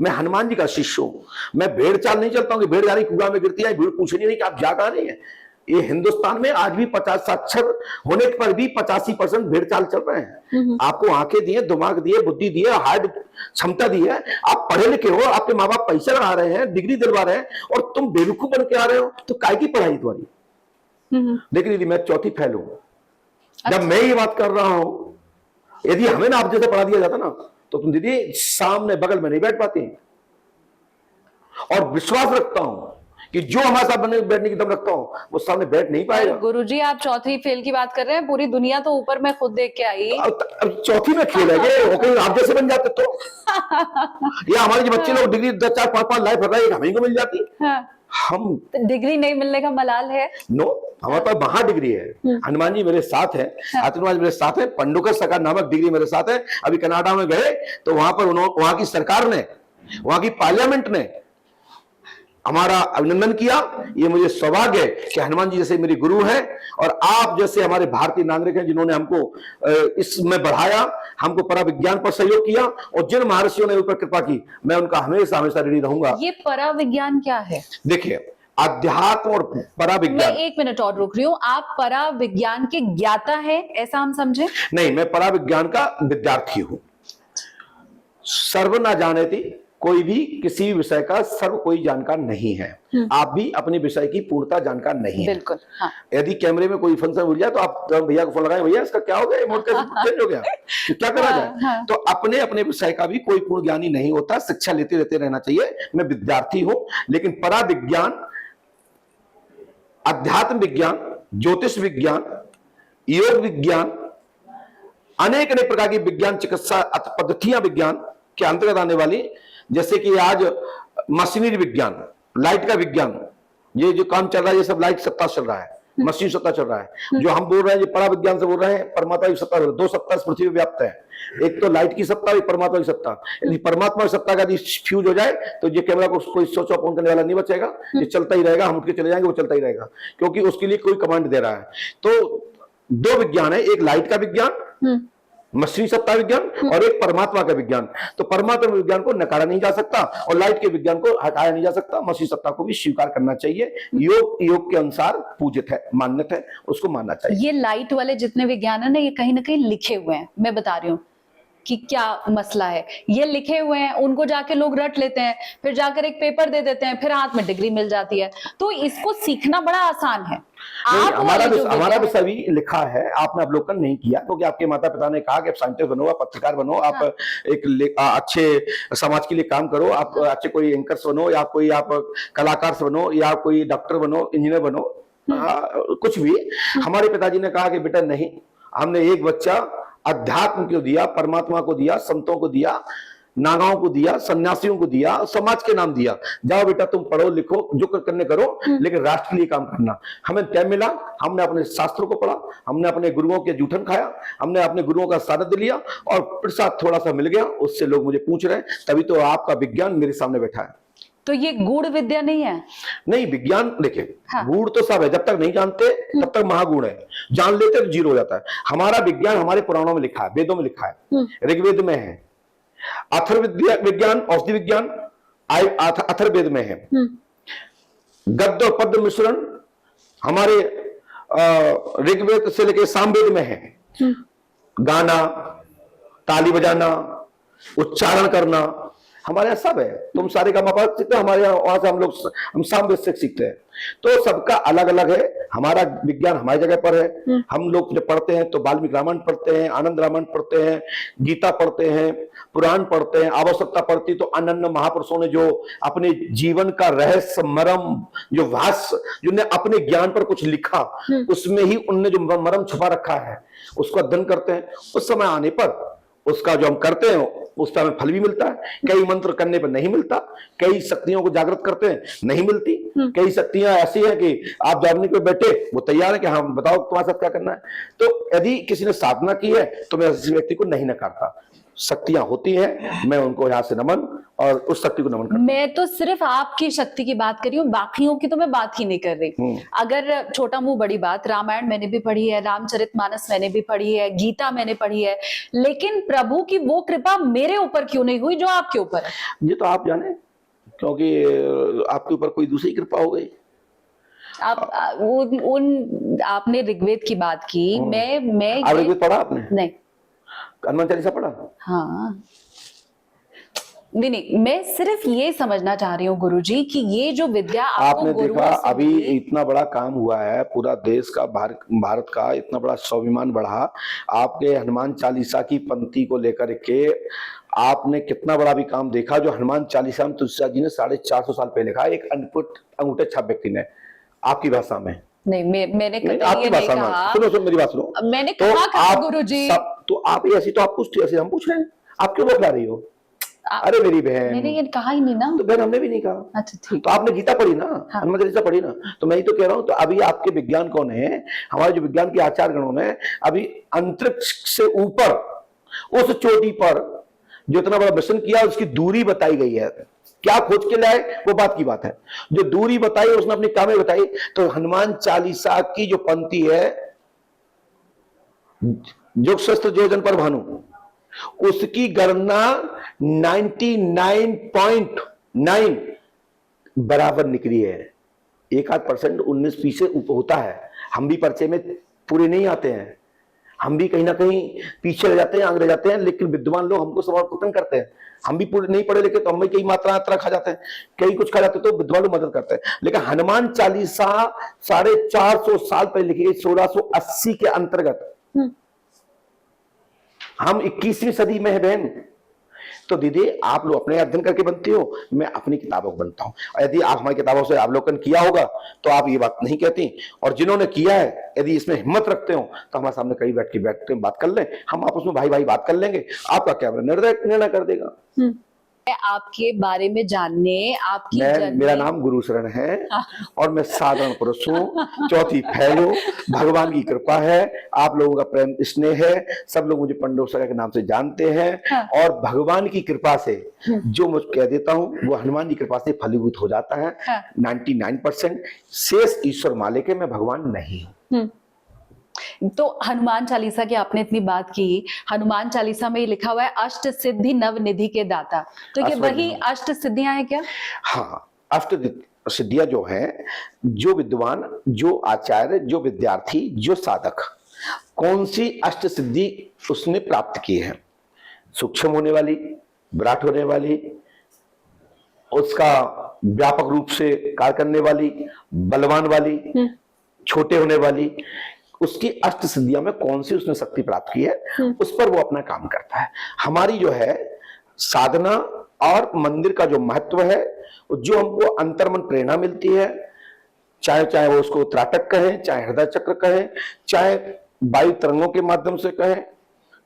A: मैं हनुमान जी का शिष्य हूं। मैं भेड़ चाल नहीं चलता हूं कि भेड़ जा रही कुआं में गिरती है, भीड़ पूछ नहीं कि आप जा कहां रही है। ये हिंदुस्तान में आज भी 50 साक्षर होने पर भी 85% भेड़ चाल चल रहे हैं। आपको आंखें दिए, दिमाग दिए, बुद्धि दिए, हार्ड क्षमता दी है, आप पढ़े लिखे हो, आपके माँ बाप पैसे लगा रहे हैं, डिग्री दिलवा रहे हैं, और तुम बेवकूफ बन के आ रहे हो, तो काय की पढ़ाई तुम्हारी। लेकिन यदि मैं चौथी फेल हूं, जब मैं ये बात कर रहा हूं, यदि हमें ना आप जैसे पढ़ा दिया जाता ना, तो तुम दीदी सामने बगल में नहीं बैठ पाती। और विश्वास रखता हूं कि जो हमारे साथ बैठने की दम रखता हूं वो सामने बैठ नहीं पाएगा।
B: गुरुजी आप चौथी फेल की बात कर रहे हैं, पूरी दुनिया तो ऊपर मैं खुद देख के आई।
A: अब चौथी में खेल है वो, कहीं आप जैसे बन जाते तो या हमारे जो बच्चे लोग डिग्री 10 4 5 5 लाइफ भर रहे हैं, हमें को मिल जाती।
B: हाँ।
A: हम
B: डिग्री नहीं मिलने का मलाल है।
A: नो, हमारे पास महा डिग्री है। हनुमान जी मेरे साथ है, आतंकवाद मेरे साथ है, पंडुकर सका नामक डिग्री मेरे साथ है। अभी कनाडा में गए तो वहां पर वहां की सरकार ने, वहां की पार्लियामेंट ने हमारा अभिनंदन किया। ये मुझे सौभाग्य है कि हनुमान जी जैसे मेरे गुरु हैं और आप जैसे हमारे भारतीय नागरिक हैं जिन्होंने हमको इसमें बढ़ाया, हमको पराविज्ञान पर सहयोग किया, और जिन महर्षियों ने ऊपर कृपा की, मैं उनका हमेशा हमेशा ऋणी रहूंगा।
B: ये पराविज्ञान क्या है?
A: देखिए, अध्यात्म और पराविज्ञान।
B: मैं 1 मिनट और रुक रही हूँ। आप पराविज्ञान के ज्ञाता है ऐसा हम समझे?
A: नहीं, मैं पराविज्ञान का विद्यार्थी हूं। सर्व ना जानेति, कोई भी किसी भी विषय का सर्व कोई जानकार नहीं है। आप भी अपने विषय की पूर्णता जानकार नहीं है।
B: बिल्कुल। हाँ।
A: यदि कैमरे में कोई फंक्शन मिल जाए तो आप भैया को फोन लगाएं, भैया इसका क्या हो गया, मोड कैसे चेंज हो गया, तो क्या करा जाए।
B: हाँ।
A: तो अपने अपने विषय का भी कोई पूर्ण ज्ञानी नहीं होता, शिक्षा लेते रहते रहना चाहिए। मैं विद्यार्थी हूं, लेकिन पराविज्ञान, अध्यात्म विज्ञान, ज्योतिष विज्ञान, योग विज्ञान, अनेक अनेक प्रकार की विज्ञान चिकित्सा पद्धतियां विज्ञान के अंतर्गत आने वाली, जैसे कि आज मशीनरी विज्ञान, लाइट का विज्ञान, ये जो काम चल रहा है ये सब लाइट सत्ता चल रहा है, मशीन सत्ता चल रहा है। जो हम बोल रहे हैं ये परा विज्ञान से बोल रहे हैं, परमात्मा की सत्ता, 2 सत्ता इस पृथ्वी में व्याप्त है। एक तो लाइट की सत्ता, एक परमात्मा की सत्ता। यदि परमात्मा की सत्ता का यदि फ्यूज हो जाए तो ये कैमरा को कोई स्विच ऑफ ऑन करने वाला नहीं बचेगा, ये चलता ही रहेगा, हम उठ के चले जाएंगे, वो चलता ही रहेगा, क्योंकि उसके लिए कोई कमांड दे रहा है। तो 2 विज्ञान है, एक लाइट का विज्ञान, मशीनी सत्ता विज्ञान, और एक परमात्मा का विज्ञान। तो परमात्मा विज्ञान को नकारा नहीं जा सकता और लाइट के विज्ञान को हटाया नहीं जा सकता। मशीनी सत्ता को भी स्वीकार करना चाहिए। योग के अनुसार पूजित है, मान्यता है, उसको मानना चाहिए।
B: ये लाइट वाले जितने विज्ञान है ना, ये कहीं ना कहीं लिखे हुए हैं। मैं बता रही हूँ कि क्या मसला है। ये लिखे हुए हैं, उनको जाके लोग रट लेते हैं, फिर जाकर एक पेपर दे देते हैं, फिर हाथ में डिग्री मिल जाती है। तो इसको सीखना बड़ा आसान है।
A: हमारा भी सभी लिखा है, आपने अवलोकन नहीं किया, क्योंकि आपके माता पिता ने कहा कि आप साइंटिस्ट बनो, आप पत्रकार बनो, आप एक अच्छे समाज के लिए काम करो, आप अच्छे कोई एंकर्स बनो, या कोई आप कलाकार बनो, या कोई डॉक्टर बनो, इंजीनियर बनो, कुछ भी। हमारे पिताजी ने कहा कि बेटा नहीं, हमने एक बच्चा अध्यात्म को दिया, परमात्मा को दिया, संतों को दिया, नागाओं को दिया, सन्यासियों को दिया, समाज के नाम दिया। जाओ बेटा तुम पढ़ो लिखो, जो करने करो, लेकिन राष्ट्र के लिए काम करना। हमें टाइम मिला, हमने अपने शास्त्रों को पढ़ा, हमने अपने गुरुओं के जूठन खाया, हमने अपने गुरुओं का सानिध्य लिया, और प्रसाद थोड़ा सा मिल गया, उससे लोग मुझे पूछ रहे हैं, तभी तो आपका विज्ञान मेरे सामने बैठा है।
B: तो ये गूढ़ विद्या नहीं है?
A: नहीं, विज्ञान देखिए, गूढ़ तो सब है, जब तक नहीं जानते तब तक महागुण है, जान लेते तो जीरो हो जाता है। हमारा विज्ञान हमारे पुराणों में लिखा है, वेदों में लिखा है, ऋग्वेद में है, अथर्वविज्ञान, औषधि विज्ञान अथर्ववेद में है, गद्य और पद्य मिश्रण हमारे ऋग्वेद से लेकर सामवेद में है। गाना, ताली बजाना, उच्चारण करना, हमारे यहाँ सब है। तुम सारे का मापा सीखते, हमारे यहाँ वहां से हम सामवेद से सीखते हैं। तो सबका अलग अलग है। हमारा विज्ञान हमारी जगह पर है। हम लोग जब पढ़ते हैं तो वाल्मीकि रामायण पढ़ते हैं, आनंद रामायण पढ़ते हैं, गीता पढ़ते हैं, पुराण पढ़ते हैं। आवश्यकता पड़ती तो अनन्य महापुरुषों ने जो अपने जीवन का रहस्य मर्म, जो भाष्य, जिन्होंने अपने ज्ञान पर कुछ लिखा, उसमें ही उनने जो मर्म छुपा रखा है उसको अध्ययन करते हैं। उस समय आने पर उसका जो हम करते हैं उसका हमें फल भी मिलता है। कई मंत्र करने पर नहीं मिलता, कई शक्तियों को जागृत करते हैं नहीं मिलती, कई शक्तियां ऐसी हैं कि आप जागने पे बैठे वो तैयार है कि हाँ बताओ तुम्हारे साथ क्या करना है। तो यदि किसी ने साधना की है तो मैं उस व्यक्ति को नहीं नकारता। शक्तियां होती हैं, मैं उनको यहाँ से नमन और उस शक्ति को नमन करता।
B: मैं तो सिर्फ आपकी शक्ति की बात कर रही हूँ, बाकियों की तो मैं बात ही नहीं कर रही। अगर छोटा मुंह बड़ी बात, रामायण मैंने भी पढ़ी है, रामचरितमानस मैंने भी पढ़ी है, गीता मैंने पढ़ी है, लेकिन प्रभु की वो कृपा मेरे ऊपर क्यों नहीं हुई जो आपके ऊपर है?
A: ये तो आप जाने, क्योंकि आपके ऊपर कोई दूसरी कृपा हो गई।
B: आपने ऋग्वेद की बात की, मैं
A: ऋग्वेद पढ़ा आपने?
B: नहीं।
A: हनुमान चालीसा पढ़ा?
B: हाँ, नहीं, मैं सिर्फ ये समझना चाह रही हूँ गुरुजी कि ये जो विद्या आपको
A: आपने
B: गुरुओं
A: देखा
B: से
A: अभी
B: मिली,
A: इतना बड़ा काम हुआ है, पूरा देश का भारत का इतना बड़ा स्वाभिमान बढ़ा। आपके हनुमान चालीसा की पंक्ति को लेकर के आपने कितना बड़ा भी काम देखा। जो हनुमान चालीसा में तुलसीदास जी ने 450 साल पहले लिखा, एक अनपढ़ अंगूठे छाप व्यक्ति ने, आपकी भाषा में।
B: नहीं, मैंने
A: नहीं,
B: कभी
A: आपकी
B: ये नहीं
A: भाषा में।
B: कहा।
A: सुनो मेरी बात सुनो।
B: मैंने
A: तो
B: कहा
A: आप
B: गुरुजी,
A: तो आप ऐसी तो आप पूछते, ऐसे हम पूछ रहे हैं, आप क्यों बतला रही हो? अरे मेरी बहन,
B: मैंने ये कहा ही नहीं ना।
A: तो बहन हमने भी नहीं कहा।
B: अच्छा ठीक।
A: तो आपने गीता पढ़ी ना,
B: हाँ।
A: हनुमान चालीसा पढ़ी ना, तो मैं ही तो कह रहा हूं। तो अभी आपके विज्ञानिकों ने, हमारे जो विज्ञान के आचार्यगणों ने अभी अंतरिक्ष से ऊपर उस चोटी पर जो इतना बड़ा मिशन किया, उसकी दूरी बताई गई है। क्या खोज के लाए वो बात की बात है, जो दूरी बताई उसने अपनी कामें बताई। तो हनुमान चालीसा की जो पंक्ति है, जो शस्त्र जोजन पर भानु, उसकी गणना 99.9 बराबर निकली है। 1-8% 19 से ऊपर होता है। हम भी पर्चे में पूरे नहीं आते हैं, हम भी कहीं ना कहीं पीछे रह जाते हैं, आगे रह जाते हैं, लेकिन विद्वान लोग हमको समर्थन करते हैं। हम भी पूरे नहीं पढ़े लिखे तो हम भी कई मात्रा खा जाते हैं, कई कुछ खा जाते हैं, तो विद्वान लोग मदद करते हैं। लेकिन हनुमान चालीसा 450 साल पहले लिखी गई, 1680 के अंतर्गत। हम 21वीं सदी में है बहन। तो दीदी आप लोग अपने अध्ययन करके बनती हो, मैं अपनी किताबों को बनता हूं। और यदि आप हमारी किताबों से अवलोकन किया होगा तो आप ये बात नहीं कहती, और जिन्होंने किया है यदि इसमें हिम्मत रखते हो तो हमारे सामने कई बैठ के बात कर लें, हम आपस में भाई भाई बात कर लेंगे। आपका क्या निर्णय कर देगा।
B: आपके बारे में जानने, आपकी
A: मेरा नाम गुरु शरण है और मैं साधारण पुरुष हूँ, चौथी फैल हूँ। भगवान की कृपा है, आप लोगों का प्रेम स्नेह है, सब लोग मुझे पंडो सगा के नाम से जानते हैं। और भगवान की कृपा से जो मुझे कह देता हूँ वो हनुमान जी की कृपा से फलीभूत हो जाता है। 99% शेष ईश्वर मालिक है, मैं भगवान नहीं हूँ।
B: तो हनुमान चालीसा की आपने इतनी बात की, हनुमान चालीसा में ये लिखा हुआ है अष्ट सिद्धि नव निधि के दाता, तो ये वही अष्ट सिद्धियां हैं क्या?
A: हाँ, अष्ट सिद्धियां जो है, जो विद्वान, जो आचार्य, जो विद्यार्थी, जो साधक कौन सी अष्ट सिद्धि उसने प्राप्त की है, सूक्ष्म होने वाली, विराट होने वाली, उसका व्यापक रूप से कार्य करने वाली, बलवान वाली, छोटे होने वाली, उसकी अष्ट सिद्धियों में कौन सी उसने शक्ति प्राप्त की है, उस पर वो अपना काम करता है। हमारी जो है साधना और मंदिर का जो महत्व है, जो हमको अंतर्मन प्रेरणा मिलती है, चाहे वो उसको त्राटक कहें, चाहे हृदय चक्र कहें, चाहे वायु तरंगों के माध्यम से कहें,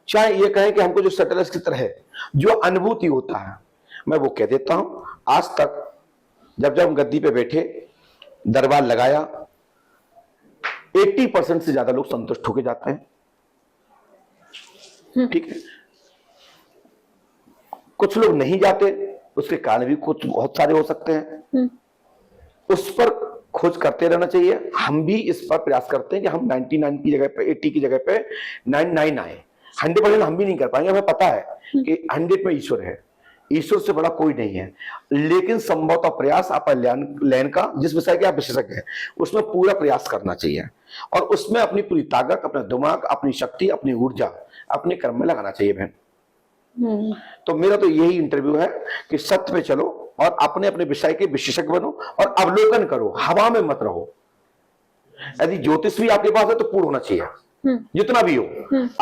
A: चाहे ये कहें कि हमको जो सैटेलाइट की तरह जो अनुभूति होता है, मैं वो कह देता हूं। आज तक जब हम गद्दी पे बैठे, दरबार लगाया, 80% से ज्यादा लोग संतुष्ट होके जाते हैं। ठीक है, कुछ लोग नहीं जाते, उसके कारण भी कुछ बहुत सारे हो सकते हैं। उस पर खोज करते रहना चाहिए। हम भी इस पर प्रयास करते हैं कि हम 99 की जगह पे, 80 की जगह पे 99 आए। 100% हम भी नहीं कर पाएंगे, हमें पता है कि 100 में ईश्वर है, ईश्वर से बड़ा कोई नहीं है। लेकिन संभवतः प्रयास आप लैन का, जिस विषय के आप विशेषज्ञ हैं, उसमें पूरा प्रयास करना चाहिए और उसमें अपनी पूरी ताकत, अपना दिमाग, अपनी शक्ति, अपनी ऊर्जा अपने कर्म में लगाना चाहिए बहन। तो मेरा तो यही इंटरव्यू है कि सत्य पे चलो और अपने अपने विषय के विशेषज्ञ बनो और अवलोकन करो, हवा में मत रहो। यदि ज्योतिष भी आपके पास है तो पूर्ण होना चाहिए, जितना भी हो।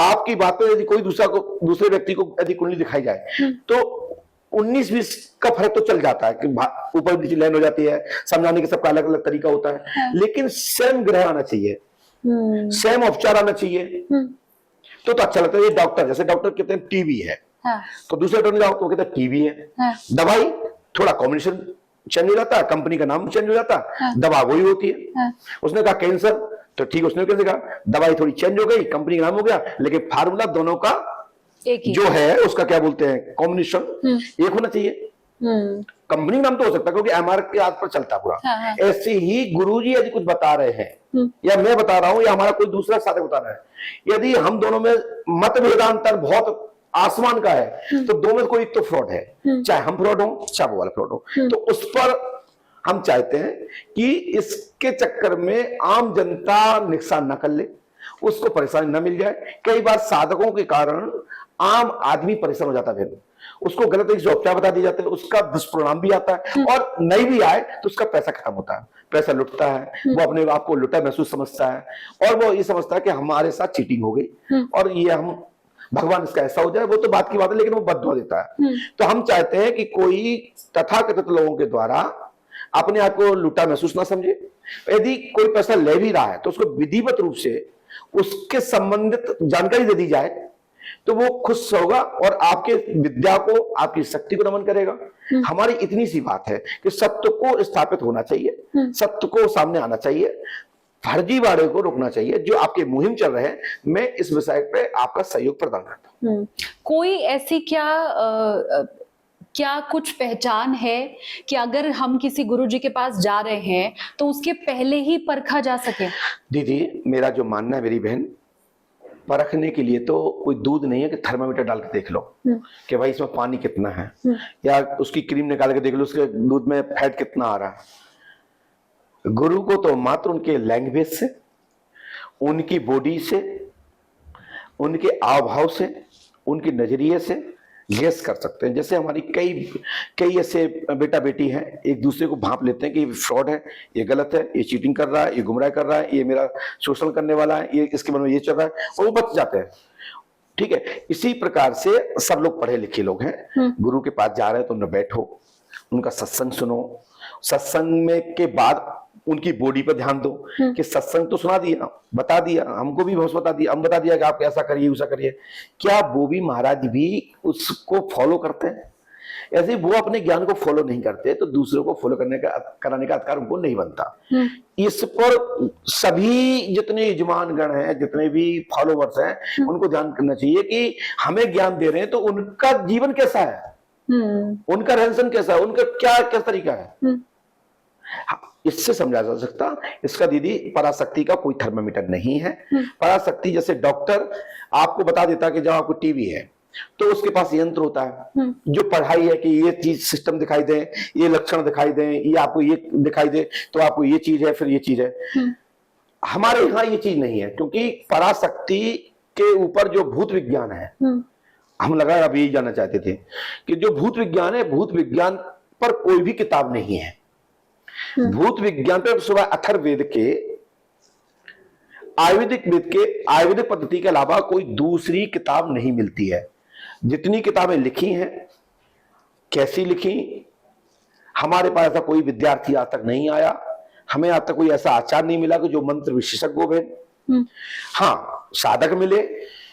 A: आपकी बात पे यदि कोई दूसरे व्यक्ति को यदि कुंडली दिखाई जाए तो 19-20 का फर्क तो चल जाता है कि ऊपर नीचे लाइन हो जाती है, समझाने का सबका अलग अलग तरीका होता है। लेकिन स्वयं ग्रह आना चाहिए, स्वयं उपचार आना चाहिए, तो अच्छा लगता है। ये डॉक्टर, जैसे डॉक्टर कहते हैं टीबी है, तो दूसरे डॉक्टर जाओ तो कहते हैं टीबी है। दवाई थोड़ा कॉम्बिनेशन चेंज हो जाता है, कंपनी का नाम चेंज हो जाता है, दवा वही होती है। उसने कहा कैंसर, तो ठीक, उसने कैसे कहा, दवाई थोड़ी चेंज हो गई, कंपनी का नाम हो गया, लेकिन फार्मूला दोनों का एक ही जो है, उसका क्या बोलते हैं, कॉम्बिनेशन एक होना चाहिए। कंपनी नाम तो हो सकता है क्योंकि एमआर के आधार पर चलता पूरा। ऐसे ही गुरुजी यदि कुछ बता रहे हैं या मैं बता रहा हूं या हमारा कोई दूसरा साधक बता रहा है, यदि हम दोनों में मत भेदांतर बहुत आसमान का है तो दो में कोई तो फ्रॉड है, चाहे हम फ्रॉड हो चाहे वो वाला फ्रॉड हो। तो उस पर हम चाहते हैं कि इसके चक्कर में आम जनता नुकसान ना कर ले, उसको परेशानी ना मिल जाए। कई बार साधकों के कारण आम आदमी परेशान हो जाता है। उसको गलत तरीके से उपचार बता दिए जाते हैं, उसका दुष्परिणाम भी आता है, और नहीं भी आए तो उसका पैसा खत्म होता है, पैसा लुटता है, वो अपने आप को लुटा महसूस समझता है, और वो ये समझता है कि हमारे साथ चीटिंग हो गई और ये हम भगवान इसका ऐसा हो जाए, वो तो बात की बात है, लेकिन वो बद्दुआ देता है। तो हम चाहते हैं कि कोई तथाकथित लोगों के द्वारा अपने आप को लुटा महसूस ना समझे। यदि कोई पैसा ले भी रहा है तो उसको विधिवत रूप से उसके संबंधित जानकारी दे दी जाए तो वो खुश होगा और आपके विद्या को, आपकी शक्ति को नमन करेगा। हमारी इतनी सी बात है कि सत्य को स्थापित होना चाहिए, सत्य को सामने आना चाहिए, फर्जीवाड़े को रोकना चाहिए। जो आपके मुहिम चल रहे हैं, मैं इस विषय पे आपका सहयोग प्रदान करता हूं।
B: कोई ऐसी क्या कुछ पहचान है कि अगर हम किसी गुरुजी के पास जा रहे हैं तो उसके पहले ही परखा जा सके?
A: दीदी, मेरा जो मानना है मेरी बहन, परखने के लिए तो कोई दूध नहीं है कि थर्मामीटर डाल के देख लो कि भाई इसमें पानी कितना है, या उसकी क्रीम निकाल के देख लो उसके दूध में फैट कितना आ रहा है। गुरु को तो मात्र उनके लैंग्वेज से, उनकी बॉडी से, उनके हाव भाव से, उनके नजरिए से गेस कर सकते हैं। जैसे हमारी कई ऐसे बेटा बेटी हैं, एक दूसरे को भांप लेते हैं कि ये फ्रॉड है, ये गलत है, ये चीटिंग कर रहा है, ये गुमराह कर रहा है, ये मेरा शोषण करने वाला है, ये इसके मन में ये चल रहा है, और वो बच जाते हैं। ठीक है, इसी प्रकार से सब लोग पढ़े लिखे लोग हैं, गुरु के पास जा रहे हैं तो उन्हें बैठो, उनका सत्संग सुनो, सत्संग में के बाद उनकी बॉडी पर ध्यान दो कि सत्संग तो सुना दिया, बता दिया, हमको भी बहुत बता दिया, हम बता दिया कि आप ऐसा करिए वैसा करिए, क्या वो भी महाराज भी उसको फॉलो करते हैं? ऐसे वो अपने ज्ञान को फॉलो नहीं करते तो दूसरों को फॉलो कराने का अधिकार उनको नहीं बनता। इस पर सभी जितने यजमान गण हैं, जितने भी फॉलोवर्स हैं, उनको ध्यान करना चाहिए कि हमें ज्ञान दे रहे हैं तो उनका जीवन कैसा है, उनका रहन सहन कैसा है, उनका क्या तरीका है, इससे समझा जा सकता। इसका दीदी पराशक्ति का कोई थर्मामीटर नहीं है। पराशक्ति जैसे डॉक्टर आपको बता देता कि जब आपको टीबी है तो उसके पास यंत्र होता है जो पढ़ाई है कि ये चीज सिस्टम दिखाई दे, ये लक्षण दिखाई दे, ये आपको ये दिखाई दे तो आपको ये चीज है, फिर ये चीज है। हमारे यहाँ ये चीज नहीं है, क्योंकि पराशक्ति के ऊपर जो भूत विज्ञान है, हम लगा अब यही जानना चाहते थे कि जो भूत विज्ञान है, भूत विज्ञान पर कोई भी किताब नहीं है। भूत विज्ञान पर सुबह अथर्ववेद के, आयुर्वेदिक पद्धति के अलावा कोई दूसरी किताब नहीं मिलती है। जितनी किताबें लिखी हैं, कैसी लिखी, हमारे पास ऐसा कोई विद्यार्थी आज तक नहीं आया, हमें आज तक कोई ऐसा आचार्य नहीं मिला कि जो मंत्र विशेषज्ञ हो। हाँ, साधक मिले,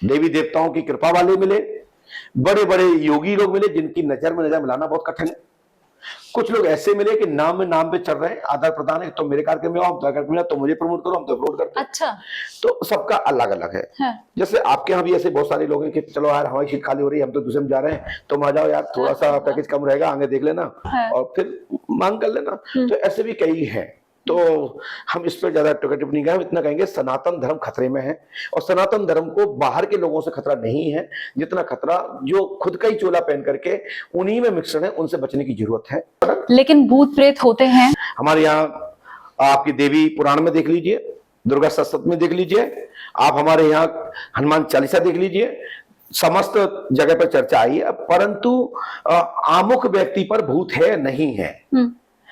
A: देवी देवताओं की कृपा वाले मिले, बड़े बड़े योगी लोग मिले जिनकी नजर में नजर मिलाना बहुत कठिन है। कुछ लोग ऐसे मिले कि नाम में नाम पे चल रहे हैं, आदान प्रदान है, तो मेरे कार्यक्रम में आओ, कार्यक्रम में तो मुझे प्रमोट करो, हम तो प्रमोट करते हैं।
B: अच्छा,
A: तो सबका अलग अलग है। हाँ। जैसे आपके यहाँ भी ऐसे बहुत सारे लोग हैं कि चलो यार हमारी सीट खाली हो रही है, हम तो दूसरे में जा रहे हैं, तुम आ जाओ यार, थोड़ा सा पैकेज कम रहेगा, आगे देख लेना। हाँ। और फिर मांग कर लेना। तो ऐसे भी कई हैं, तो हम इस पर ज्यादा टिप्पणी नहीं करें, इतना कहेंगे सनातन धर्म खतरे में है, और सनातन धर्म को बाहर के लोगों से खतरा नहीं है, जितना खतरा जो खुद का ही चोला पहन करके उन्हीं में मिश्रण है, उनसे बचने की जरूरत है।
B: लेकिन भूत प्रेत होते हैं
A: हमारे यहाँ, आपकी देवी पुराण में देख लीजिए, दुर्गा सप्तशती में देख लीजिए, आप हमारे यहाँ हनुमान चालीसा देख लीजिए, समस्त जगह पर चर्चा आई है, परंतु आमुख व्यक्ति पर भूत है नहीं है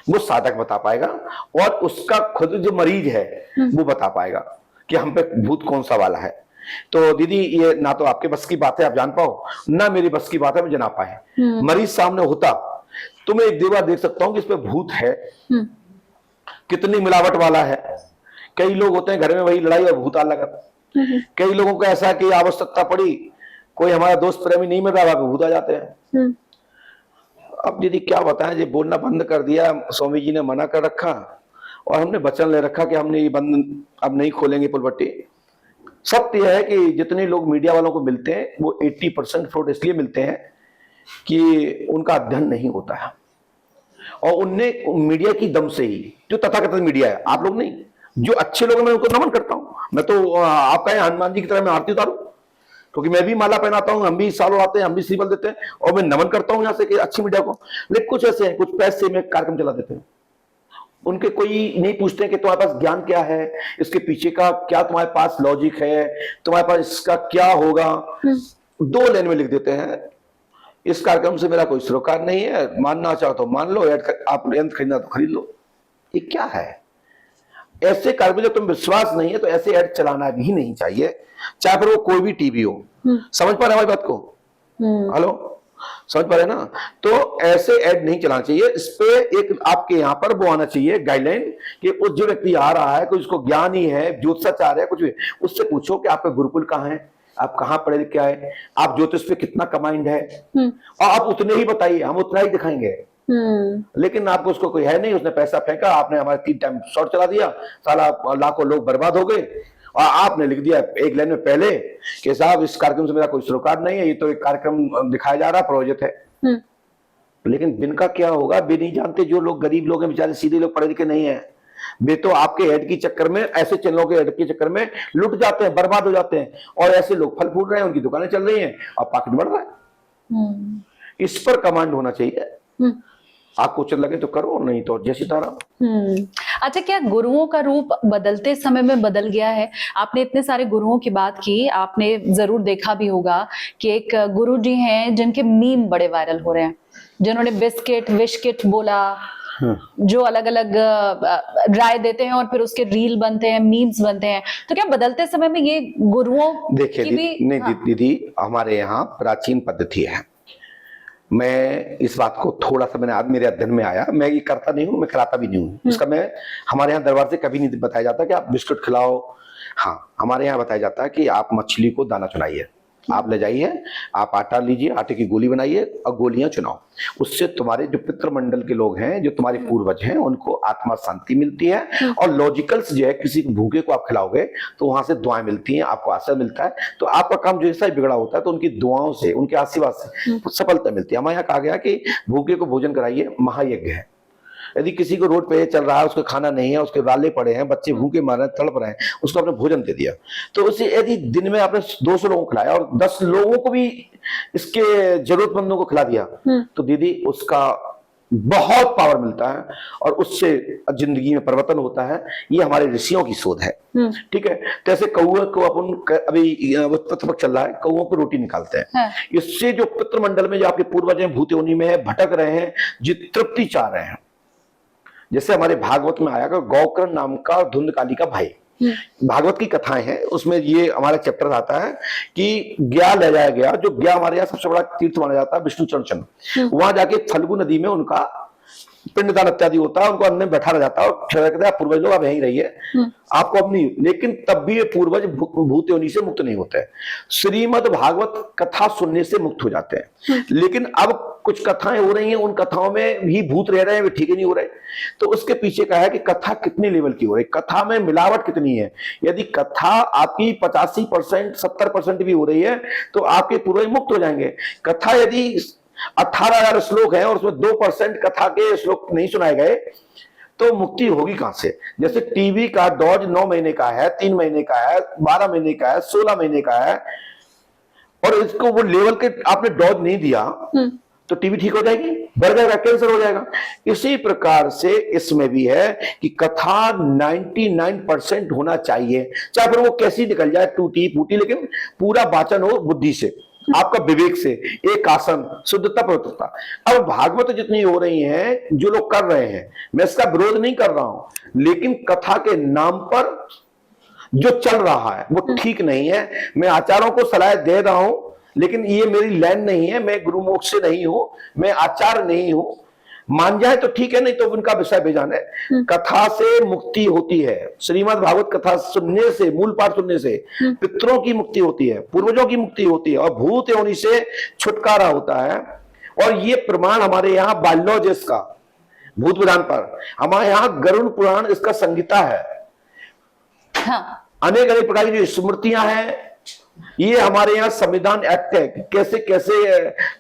A: वो साधक बता पाएगा, और उसका खुद जो मरीज है वो बता पाएगा कि हम पे भूत कौन सा वाला है। तो दीदी, ये ना तो आपके बस की बात है आप जान पाओ, ना मेरी बस की बात है मैं जना पाए। मरीज सामने होता तो मैं एक दीवार देख सकता हूं कि इस पे भूत है, कितनी मिलावट वाला है। कई लोग होते हैं घर में वही लड़ाई और भूत लगा, कई लोगों को ऐसा कि आवश्यकता पड़ी, कोई हमारा दोस्त प्रेमी नहीं मिल रहा, भूत आ जाते हैं। अब दीदी क्या बताएं, जी बोलना बंद कर दिया, स्वामी जी ने मना कर रखा और हमने वचन ले रखा कि हमने ये बंद अब नहीं खोलेंगे पुलपट्टी। सत्य यह है कि जितने लोग मीडिया वालों को मिलते हैं वो 80% फ्रॉड इसलिए मिलते हैं कि उनका अध्ययन नहीं होता है, और उनने मीडिया की दम से ही, जो तथाकथित मीडिया है, आप लोग नहीं, जो अच्छे लोग हैं मैं उनको नमन करता हूं। मैं तो आपका हनुमान जी की तरह मैं आरती उतारूं, क्योंकि मैं भी माला पहनाता हूं, हम भी सालों आते हैं, हम भी श्रीफल देते हैं, और मैं नमन करता हूं यहाँ से कि अच्छी मीडिया को। लेकिन कुछ ऐसे हैं, कुछ पैसे में कार्यक्रम चला देते हैं, उनके कोई नहीं पूछते कि तुम्हारे पास ज्ञान क्या है, इसके पीछे का क्या तुम्हारे पास लॉजिक है, तुम्हारे पास इसका क्या होगा, 2 लाइन में लिख देते हैं इस कार्यक्रम से मेरा कोई सरोकार नहीं है, मानना चाहो तो मान लो, आप यंत्र खरीदना तो खरीद लो। ये क्या है? ऐसे कार्यक्रम जब तुम विश्वास नहीं है तो ऐसे ऐड चलाना भी नहीं चाहिए, चाहे फिर वो कोई भी टीवी हो। समझ पा रहे हमारी बात को? हेलो, समझ पा रहे ना? तो ऐसे ऐड नहीं चलाना चाहिए। इस पे एक आपके यहाँ पर वो आना चाहिए गाइडलाइन कि उस जो व्यक्ति आ रहा है, कोई उसको ज्ञान ही है, ज्योतिषाचार्य है, कुछ भी, उससे पूछो कि आपका गुरुकुल कहाँ है, आप कहाँ पढ़े लिखे आए, आप ज्योतिष पे कितना कमाइंड है, और आप उतने ही बताइए, हम उतना ही दिखाएंगे। लेकिन आपको उसको कोई है नहीं, उसने पैसा फेंका, आपने हमारे 3 टाइम शॉर्ट चला दिया, साला लाखों लोग बर्बाद हो गए, और आपने लिख दिया एक लाइन में पहले कि साहब इस कार्यक्रम से मेरा कोई सरोकार नहीं है, ये तो एक कार्यक्रम दिखाया जा रहा है, प्रायोजित है। लेकिन बिन का क्या होगा, वे नहीं जानते। जो लोग गरीब लोग हैं बेचारे, सीधे लोग, पढ़े लिखे नहीं है, वे तो आपके ऐड के चक्कर में, ऐसे चैनलों के ऐड के चक्कर में लुट जाते हैं, बर्बाद हो जाते हैं, और ऐसे लोग फल फूट रहे हैं, उनकी दुकानें चल रही हैं और पॉकेट बढ़ रहा है। इस पर कमांड होना चाहिए। आपको उचित लगे तो करो, नहीं तो जैसी तरह।
B: अच्छा, क्या गुरुओं का रूप बदलते समय में बदल गया है? आपने इतने सारे गुरुओं की बात की, आपने जरूर देखा भी होगा कि एक गुरु जी हैं जिनके मीम बड़े वायरल हो रहे हैं, जिन्होंने बिस्किट विस्किट बोला, जो अलग अलग राय देते हैं और फिर उसके रील बनते हैं, मीम्स बनते हैं। तो क्या बदलते समय में ये गुरुओं
A: देखिए
B: की भी?
A: नहीं दीदी, हमारे यहाँ प्राचीन पद्धति है। मैं इस बात को थोड़ा सा, मैंने आज मेरे अध्ययन में आया, मैं ये करता नहीं हूँ, मैं खिलाता भी नहीं हूँ इसका। मैं, हमारे यहाँ दरबार से कभी नहीं बताया जाता कि आप बिस्कुट खिलाओ। हाँ, हमारे यहाँ बताया जाता है कि आप मछली को दाना चुनाइए, आप ले जाइए, आप आटा लीजिए, आटे की गोली बनाइए और गोलियां चुनाओ। उससे तुम्हारे जो पितृमंडल के लोग हैं, जो तुम्हारे पूर्वज हैं, उनको आत्मा शांति मिलती है। और लॉजिकल्स जो है, किसी भूखे को आप खिलाओगे तो वहां से दुआएं मिलती हैं, आपको आशीर्वाद मिलता है। तो आपका काम जो ऐसा ही बिगड़ा होता है तो उनकी दुआओं से, उनके आशीर्वाद से सफलता मिलती है। हमारे यहाँ कहा गया कि भूखे को भोजन कराइए, महायज्ञ है। यदि किसी को रोड पे चल रहा है, उसको खाना नहीं है, उसके राले पड़े हैं, बच्चे भूखे मर रहे हैं, तड़प रहे हैं, उसको आपने भोजन दे दिया, तो उसे यदि दिन में आपने 200 लोगों को खिलाया और 10 लोगों को भी इसके जरूरतमंदों को खिला दिया, तो दीदी उसका बहुत पावर मिलता है और उससे जिंदगी में परिवर्तन होता है। ये हमारे ऋषियों की शोध है। ठीक है। तो ऐसे कौए को अपन, अभी पितृपक्ष चल रहा है, कौओं को रोटी निकालते हैं। इससे जो पितृमंडल में जो आपके पूर्वज हैं, भूत योनि में है, भटक रहे हैं, जो तृप्ति चाह रहे हैं। जैसे हमारे भागवत में आया कि गौकर्ण नाम का धुंधकाली का भाई, भागवत की कथाएं हैं, उसमें ये हमारा चैप्टर आता है कि गया ले जाया गया, जो गया हमारे यहाँ सबसे बड़ा तीर्थ माना जाता है, विष्णु चरण। वहां जाके फल्गु नदी में उनका पिंडदान इत्यादि होता है, उनको अन्न में बैठा जाता है और कहते हैं पूर्वज लोग आप यहीं रहिए, आपको अब नहीं। लेकिन तब भी ये पूर्वज भूत योनि से मुक्त नहीं होते, श्रीमद् भागवत कथा सुनने से मुक्त हो जाते हैं। लेकिन अब कुछ कथाएं हो रही हैं, उन कथाओं में भी भूत रह रहे हैं, वे ठीक ही नहीं हो रहे। तो उसके पीछे का है कि कथा कितनी लेवल की हो रही है, कथा में मिलावट कितनी है। यदि कथा आपकी 85% 70% भी हो रही है तो आपके पूर्वज मुक्त हो जाएंगे। कथा यदि 18,000 श्लोक है और उसमें 2% कथा के श्लोक नहीं सुनाए गए तो मुक्ति होगी कहां से? जैसे टीवी का डॉज 9 महीने का है, 3 महीने का है, 12 महीने का है, 16 महीने का है, और इसको वो लेवल के आपने डॉज नहीं दिया तो टीवी ठीक हो जाएगी, बढ़ जाएगा, कैंसर हो जाएगा। इसी प्रकार से इसमें भी है कि कथा 99% होना चाहिए, चाहे फिर वो कैसी निकल जाए, टूटी फूटी, लेकिन पूरा वाचन हो बुद्धि से, आपका विवेक से, एक आसन, शुद्धता, पवित्रता। अब भागवत जितनी हो रही हैं, जो लोग कर रहे हैं, मैं इसका विरोध नहीं कर रहा हूं, लेकिन कथा के नाम पर जो चल रहा है वो ठीक नहीं है। मैं आचार्यों को सलाह दे रहा हूं, लेकिन ये मेरी लाइन नहीं है, मैं गुरु मोक्ष से नहीं हूं, मैं आचार्य नहीं हूं। मान जाए तो ठीक है, नहीं तो उनका विषय बेजान है। कथा से मुक्ति होती है, श्रीमद् भागवत कथा सुनने से, मूल पाठ सुनने से पितरों की मुक्ति होती है, पूर्वजों की मुक्ति होती है, और भूत योनि से छुटकारा होता है। और ये प्रमाण हमारे यहाँ बायोलॉजिस्ट का भूत विधान पर, हमारे यहाँ गरुड़ पुराण इसका संहिता है। अनेक अनेक प्रकार की जो स्मृतियां हैं, ये हमारे यहाँ संविधान एक्ट है, कैसे कैसे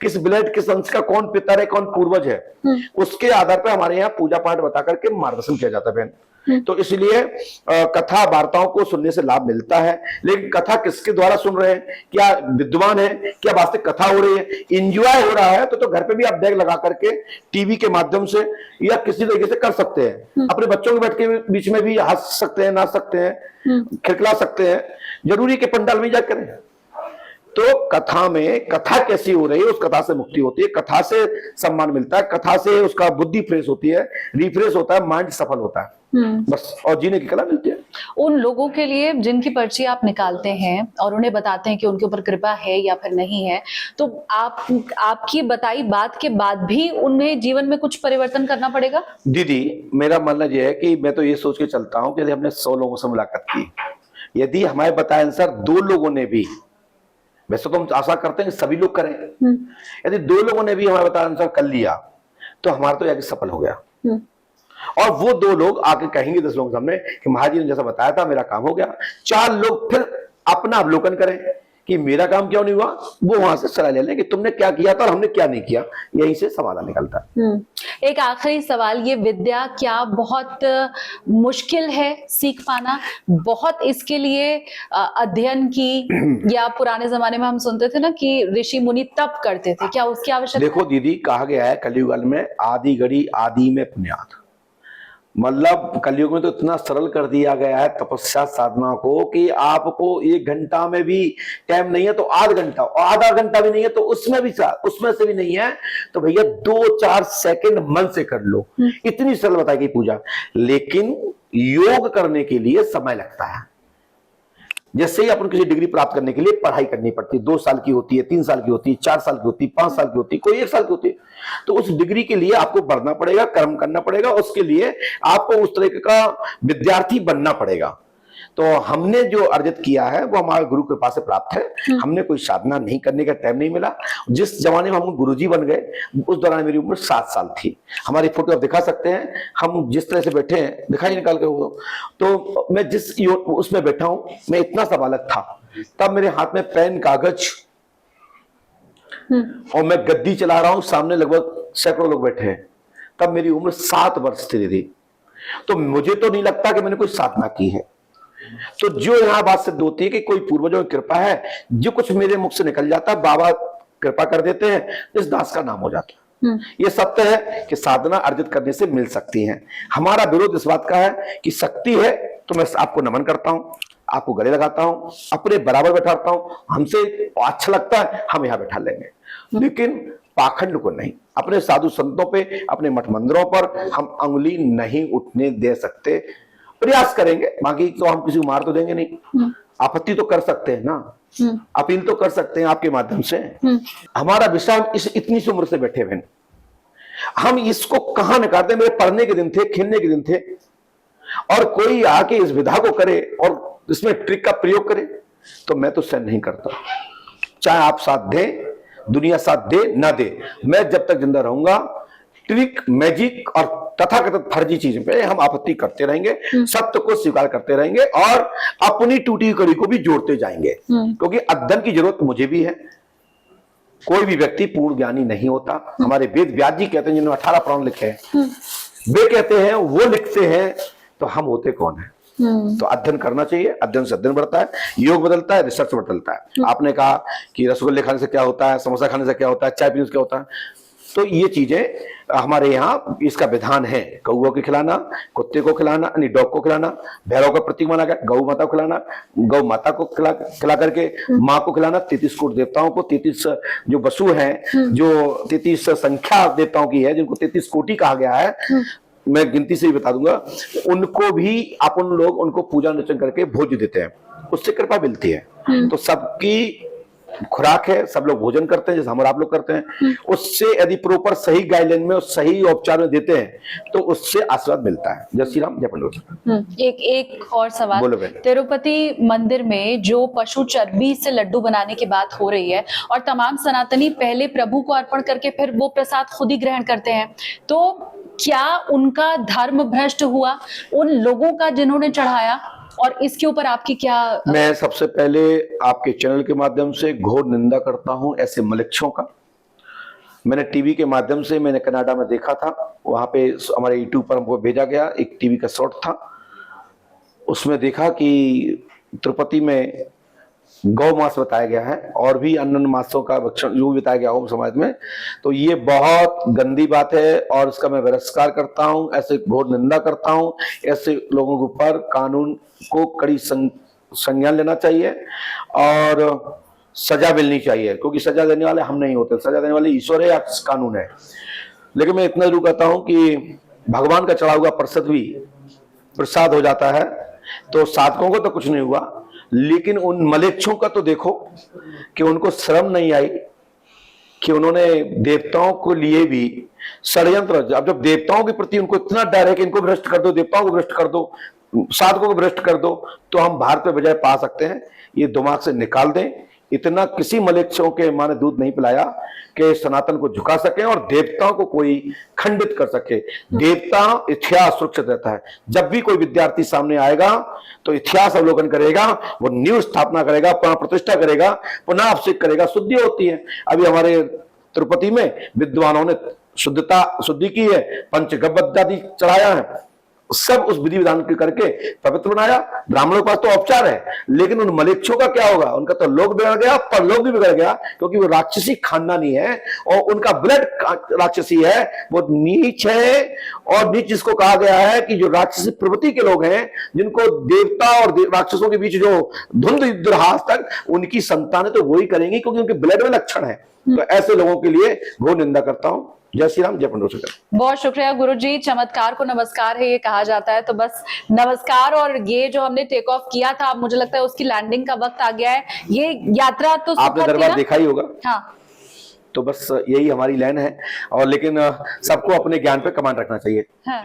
A: किस ब्लड किस अंश का कौन पितर है, कौन पूर्वज है, उसके आधार पर हमारे यहाँ पूजा पाठ बता करके मार्गदर्शन किया जाता है बहन। तो इसलिए कथा वार्ताओं को सुनने से लाभ मिलता है, लेकिन कथा किसके द्वारा सुन रहे हैं, क्या विद्वान है, क्या वास्तविक कथा हो रही है, एंजॉय हो रहा है, तो घर पे भी आप बैग लगा करके टीवी के माध्यम से या किसी तरीके से कर सकते हैं। अपने बच्चों के बैठ के बीच में भी हंस सकते हैं, नाच सकते हैं, खिलखिला सकते हैं। जरूरी कि पंडाल में जा करें, तो कथा में कथा कैसी हो रही है, उस कथा से मुक्ति होती है, कथा से सम्मान मिलता है, कथा से उसका बुद्धि फ्रेश होती है, रिफ्रेश होता है, माइंड सफल होता है, बस, और जीने की कला मिलती है।
B: उन लोगों के लिए जिनकी पर्ची आप निकालते हैं और उन्हें बताते हैं कि उनके ऊपर कृपा है या फिर नहीं है, तो आपकी बताई बात के बाद भी उन्हें जीवन में कुछ परिवर्तन करना पड़ेगा?
A: दीदी, मेरा मानना यह है कि मैं तो ये सोच के चलता हूं कि यदि हमने 100 लोगों से मुलाकात की, यदि हमारे बताए अनुसार 2 लोगों ने भी, वैसे तो हम आशा करते हैं कि सभी लोग करें, यदि 2 लोगों ने भी हमारे बताए अनुसार कर लिया तो हमारा तो यज्ञ सफल हो गया। और वो 2 लोग आके कहेंगे 10 लोगों के सामने कि महाराज जी ने जैसा बताया था मेरा काम हो गया। 4 लोग फिर अपना अवलोकन करें कि मेरा काम क्यों नहीं हुआ, वो वहां से सलाह ले लें कि तुमने क्या किया था और हमने क्या नहीं किया, यहीं से समाधान निकलता है।
B: एक आखिरी सवाल, ये विद्या क्या बहुत मुश्किल है सीख पाना? बहुत इसके लिए अध्ययन की, या पुराने जमाने में हम सुनते थे ना कि ऋषि मुनि तप करते थे, क्या उसकी आवश्यकता?
A: देखो दीदी, कहा गया है कलयुग में आदि घड़ी आदि में पुण्यात, मतलब कलयुग में तो इतना सरल कर दिया गया है तपस्या साधना को कि आपको 1 घंटा में भी टाइम नहीं है तो आधा घंटा, और आधा घंटा भी नहीं है तो उसमें से भी नहीं है तो भैया 2-4 सेकंड मन से कर लो। इतनी सरल बताई गई पूजा, लेकिन योग करने के लिए समय लगता है। जैसे ही अपन किसी डिग्री प्राप्त करने के लिए पढ़ाई करनी पड़ती है, 2 साल की होती है, 3 साल की होती है, 4 साल की होती है, 5 साल की होती है, कोई 1 साल की होती है, तो उस डिग्री के लिए आपको बढ़ना पड़ेगा, कर्म करना पड़ेगा, उसके लिए आपको उस तरह का विद्यार्थी बनना पड़ेगा। तो हमने जो अर्जित किया है वो हमारे गुरु कृपा से प्राप्त है। हमने कोई साधना नहीं करने का टाइम नहीं मिला। जिस जमाने में हम गुरुजी बन गए उस दौरान मेरी उम्र 7 साल थी। हमारी फोटो आप दिखा सकते हैं, हम जिस तरह से बैठे हैं, दिखाई निकाल के वो, तो मैं जिस उसमें बैठा हूं, मैं इतना सा बालक था, तब मेरे हाथ में पेन कागज और मैं गद्दी चला रहा हूं, सामने लगभग सैकड़ों लोग बैठे हैं, तब मेरी उम्र 7 वर्ष थी। तो मुझे तो नहीं लगता कि मैंने कोई साधना की है। तो जो यहां बात सिद्ध होती है कि कोई पूर्वजों की कृपा है, जो कुछ मेरे मुख से निकल जाता, बाबा कृपा कर देते हैं, इस दास का नाम हो जाता है। ये सत्य है कि साधना अर्जित करने से मिल सकती है। हमारा विरोध इस बात का है कि शक्ति है तो मैं आपको नमन करता हूं, आपको गले लगाता हूं, अपने बराबर बैठाता हूं, हमसे अच्छा लगता है हम यहां बैठा लेंगे, लेकिन पाखंड को नहीं। अपने साधु संतों पे, अपने मठ मंदिरों पर हम अंगुली नहीं उठने दे सकते। प्रयास करेंगे, बाकी तो हम किसी को मार तो देंगे नहीं। आपत्ति तो कर सकते हैं ना, अपील तो कर सकते हैं आपके माध्यम से। हमारा विषय इतनी सी उम्र से बैठे हुए, हम इसको कहां निकालते? मेरे पढ़ने के दिन थे, खेलने के दिन थे, और कोई आके इस विधा को करे और इसमें ट्रिक का प्रयोग करे तो मैं तो सहन नहीं करता। चाहे आप साथ दें, दुनिया साथ दे ना दे, मैं जब तक जिंदा रहूंगा ट्रिक, मैजिक और तथाकथित फर्जी चीज पे हम आपत्ति करते रहेंगे, सत्य को स्वीकार करते रहेंगे और अपनी टूटी कड़ी को भी जोड़ते जाएंगे। क्योंकि अध्ययन की जरूरत मुझे भी है। कोई भी व्यक्ति पूर्ण ज्ञानी नहीं होता। हमारे वेद व्यास जी कहते हैं, जिन्होंने 18 पुराण लिखे हैं, वे कहते हैं, वो लिखते हैं, तो हम होते कौन है? तो अध्ययन करना चाहिए। अध्ययन से अध्ययन बढ़ता है, योग बदलता है, रिसर्च बदलता है। आपने कहा कि रसगुल्ले खाने से क्या होता है, समोसा खाने से क्या होता है, चाय पीने से क्या होता है, तो ये चीजें हमारे यहाँ इसका विधान है। कौओं को खिलाना, कुत्ते को खिलाना, डॉग को खिलाना, भैरव का प्रतीक माना गया, गौ माता को खिलाना, गौ माता को खिला करके माँ को खिलाना, 33 कोटि देवताओं को, 33 जो वसु हैं, जो 33 संख्या देवताओं की है, जिनको 33 कोटि कहा गया है, मैं गिनती से ही बता दूंगा, उनको भी अपन लोग उनको पूजा अर्चन करके भोज देते हैं, उससे कृपा मिलती है। तो सबकी खुराक है, सब लोग भोजन करते हैं जैसे हम और आप लोग करते हैं, उससे यदि प्रॉपर सही गाइडलाइन में और सही उपचार में देते हैं तो उससे आशीर्वाद मिलता है। जय श्री राम, जय पंडित।
B: एक और सवाल, तिरुपति मंदिर में जो पशु चर्बी से लड्डू बनाने की बात हो रही है और तमाम सनातनी पहले प्रभु को अर्पण करके फिर वो प्रसाद खुद ही ग्रहण करते हैं, तो क्या उनका धर्म भ्रष्ट हुआ उन लोगों का जिन्होंने चढ़ाया? और इसके ऊपर आपकी क्या?
A: मैं सबसे पहले आपके चैनल के माध्यम से घोर निंदा करता हूं ऐसे मलिक्षों का। मैंने टीवी के माध्यम से, मैंने कनाडा में देखा था, वहां पे हमारे यूट्यूब पर हमको भेजा गया एक टीवी का शॉट था, उसमें देखा कि तिरुपति में गौ मास बताया गया है और भी अन्य मासों का भक्षण जो बताया गया हो समाज में, तो ये बहुत गंदी बात है और इसका मैं तिरस्कार करता हूं, ऐसे घोर निंदा करता हूं। ऐसे लोगों के ऊपर कानून को कड़ी संज्ञान लेना चाहिए और सजा मिलनी चाहिए, क्योंकि सजा देने वाले हम नहीं होते, सजा देने वाले ईश्वर है या कानून है। लेकिन मैं इतना जरूर कहता हूं कि भगवान का चढ़ा हुआ प्रसाद भी प्रसाद हो जाता है, तो साधकों को तो कुछ नहीं हुआ, लेकिन उन मलेच्छों का तो देखो कि उनको शर्म नहीं आई कि उन्होंने देवताओं को लिए भी षड्यंत्र, अब जब देवताओं के प्रति उनको इतना डर है कि इनको भ्रष्ट कर दो, देवताओं को भ्रष्ट कर दो, साधकों को भ्रष्ट कर दो, तो हम भारत पे विजय पा सकते हैं। ये दिमाग से निकाल दें। इतना किसी मलेच्छों के मां ने दूध नहीं पिलाया कि सनातन को झुका सके और देवताओं को कोई खंडित कर सके। देवता इतिहास सुरक्षित रहता है। जब भी कोई विद्यार्थी सामने आएगा तो इतिहास अवलोकन करेगा, वो न्यू स्थापना करेगा, पुनः प्रतिष्ठा करेगा, पुनः अभिषेक करेगा, शुद्धि होती है। अभी हमारे तिरुपति में विद्वानों ने शुद्धि की है, पंचगव्य आदि चढ़ाया है, सब उस विधि विधान के करके पवित्र बनाया। ब्राह्मणों के पास तो उपचार है, लेकिन उन मलेच्छों का क्या होगा? उनका तो लोक बिगड़ गया, परलोक भी बिगड़ गया, क्योंकि वो राक्षसी खानदानी है और उनका ब्लड राक्षसी है, वो नीच है। और नीच जिसको कहा गया है कि जो राक्षसी प्रवृत्ति के लोग हैं, जिनको देवता और राक्षसों के बीच जो धुंध युद्ध रहा आज तक, उनकी संतानें तो वही करेंगी, क्योंकि उनके ब्लड में लक्षण है। तो ऐसे लोगों के लिए घोर निंदा करता हूं। जय श्री राम, जय पंडोर।
B: बहुत शुक्रिया गुरुजी। चमत्कार को नमस्कार है ये कहा जाता है, तो बस नमस्कार। और ये जो हमने टेक ऑफ किया था, अब मुझे लगता है उसकी लैंडिंग का वक्त आ गया है। ये यात्रा तो
A: आपने दरबार देखा ही होगा।
B: हाँ,
A: तो बस यही हमारी लाइन है। और लेकिन सबको अपने ज्ञान पे कमांड रखना चाहिए।
B: हाँ।